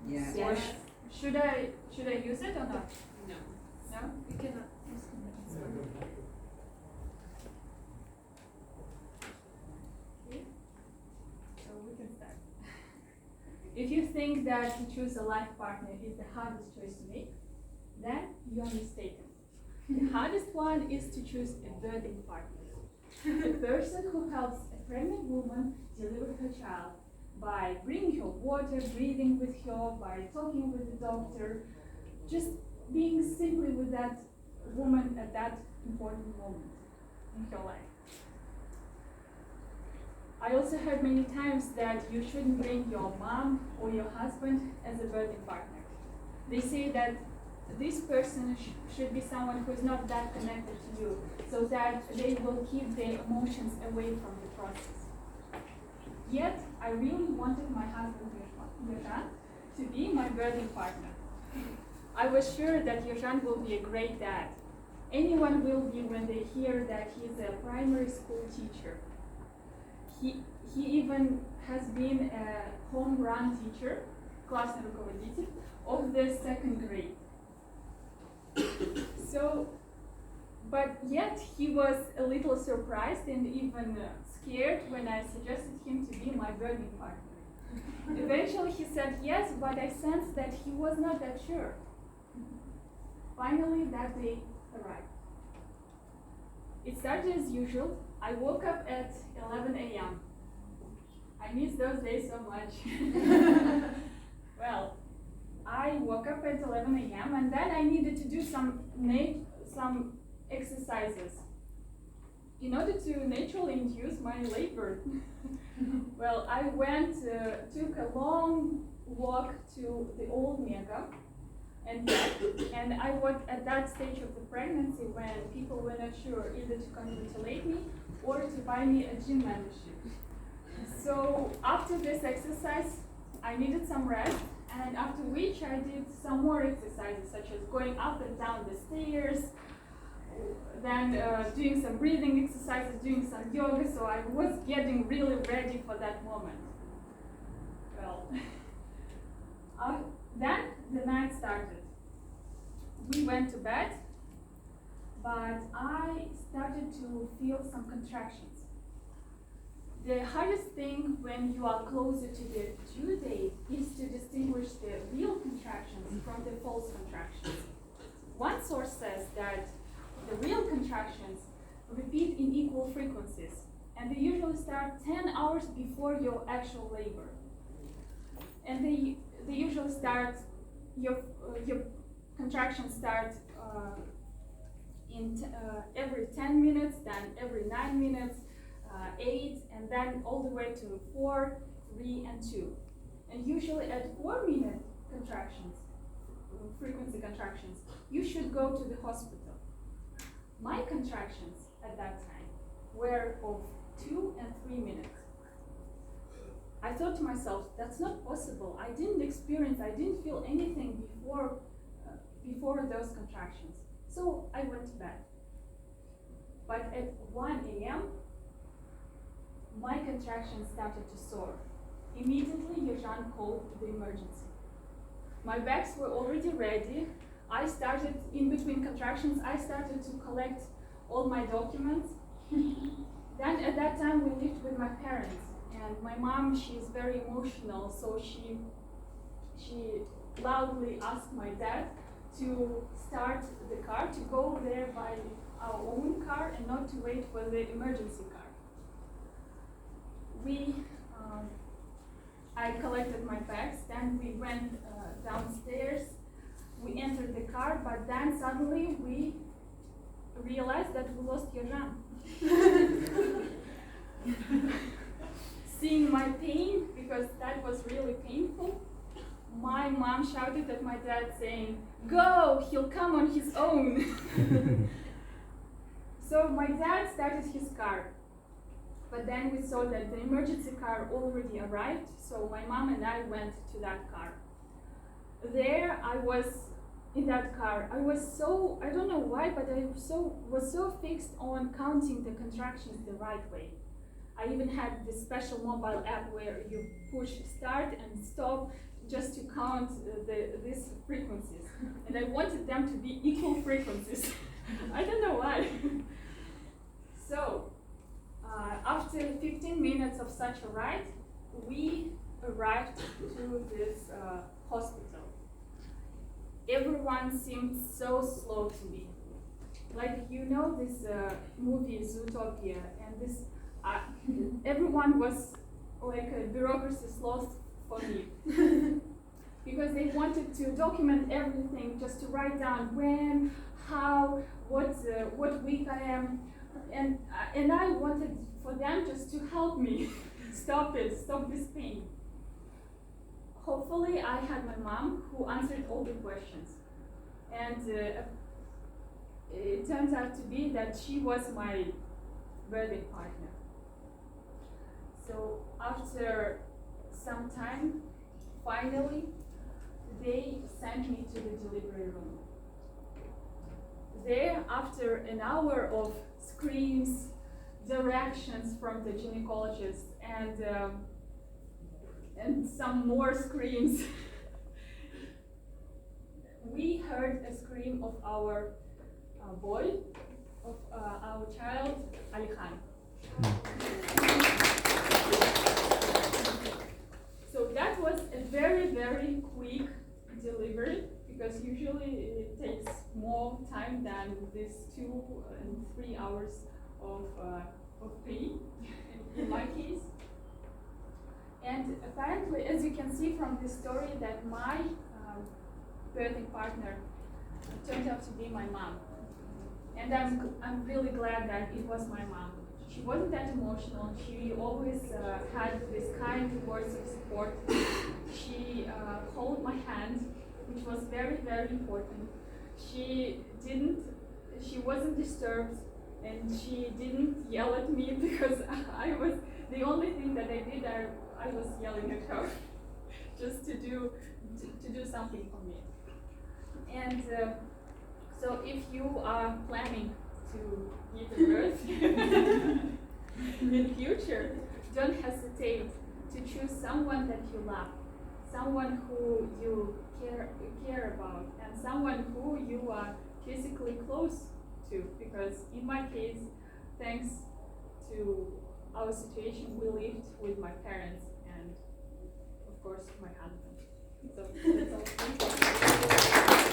Yes. Or should I use it or not? No. No? You cannot use Okay. So we can start. If you think that to choose a life partner is the hardest choice to make, then you are mistaken. The hardest one is to choose a birthing partner. The person who helps a pregnant woman deliver her child by bringing her water, breathing with her, by talking with the doctor, just being simply with that woman at that important moment in her life. I also heard many times that you shouldn't bring your mom or your husband as a birthing partner. They say that this person should be someone who is not that connected to you, so that they will keep their emotions away from the process. Yet, I really wanted my husband, Yerzhan, to be my birthing partner. I was sure that Yerzhan will be a great dad. Anyone will be when they hear that he's a primary school teacher. He even has been a home run teacher, классный руководитель, of the 2nd grade. But yet he was a little surprised and even scared when I suggested him to be my birthing partner. Eventually he said yes, but I sensed that he was not that sure. Finally, that day arrived. It started as usual. I woke up at 11 a.m. I miss those days so much. Well, I woke up at 11 a.m. and then I needed to do some exercises in order to naturally induce my labor. Well, I took a long walk to the old Mega and back, and I was at that stage of the pregnancy when people were not sure either to congratulate me or to buy me a gym membership. So after this exercise, I needed some rest, and after which I did some more exercises, such as going up and down the stairs, then doing some breathing exercises, doing some yoga, so I was getting really ready for that moment. Well, then the night started. We went to bed, but I started to feel some contractions. The hardest thing when you are closer to the due date is to distinguish the real contractions from the false contractions. One source says that the real contractions repeat in equal frequencies, and they usually start 10 hours before your actual labor. And they usually start, your contractions start every 10 minutes, then every 9 minutes, 8, and then all the way to 4, 3, and 2. And usually at 4-minute contractions, frequency contractions, you should go to the hospital. My contractions at that time were of 2 and 3 minutes. I thought to myself, that's not possible. I didn't feel anything before those contractions. So I went to bed. But at 1 a.m., my contractions started to soar. Immediately, Yerzhan called the emergency. My bags were already ready. I started, in between contractions, I started to collect all my documents. Then at that time, we lived with my parents. And my mom, she's very emotional, so she loudly asked my dad to start the car, to go there by our own car and not to wait for the emergency car. I collected my bags, then we went downstairs, we entered the car, but then suddenly we realized that we lost Yerzhan. Seeing my pain, because that was really painful, my mom shouted at my dad saying, "Go, he'll come on his own." So my dad started his car. But then we saw that the emergency car already arrived, so my mom and I went to that car. There I was in that car. I was so, I don't know why, but I was so fixed on counting the contractions the right way. I even had this special mobile app where you push start and stop just to count these frequencies. And I wanted them to be equal frequencies. I don't know why. So, after 15 minutes of such a ride, we arrived to this hospital. Everyone seemed so slow to me. Like, you know this movie Zootopia, and this everyone was like a bureaucracy sloth for me. Because they wanted to document everything, just to write down when, how, what week I am, and I wanted for them just to help me stop this pain. Hopefully, I had my mom who answered all the questions, and it turns out to be that she was my birthing partner. So after some time, finally, they sent me to the delivery room. There, after an hour of screams, directions from the gynecologist, and some more screams, we heard a scream of our boy, of our child, Alikhan. So that was a very, very quick delivery, because usually it takes more time than these 2 and 3 hours of pain in my case. And apparently, as you can see from this story, that my birthing partner turned out to be my mom. And I'm really glad that it was my mom. She wasn't that emotional. She always had this kind words of support. She held my hand, which was very, very important. She wasn't disturbed, and she didn't yell at me because I was, the only thing that I did, I was yelling at her just to do something for me. And so if you are planning to give birth in future, don't hesitate to choose someone that you love, someone who you care about, and someone who you are physically close to. Because in my case, thanks to our situation, we lived with my parents and, of course, my husband. So that's all.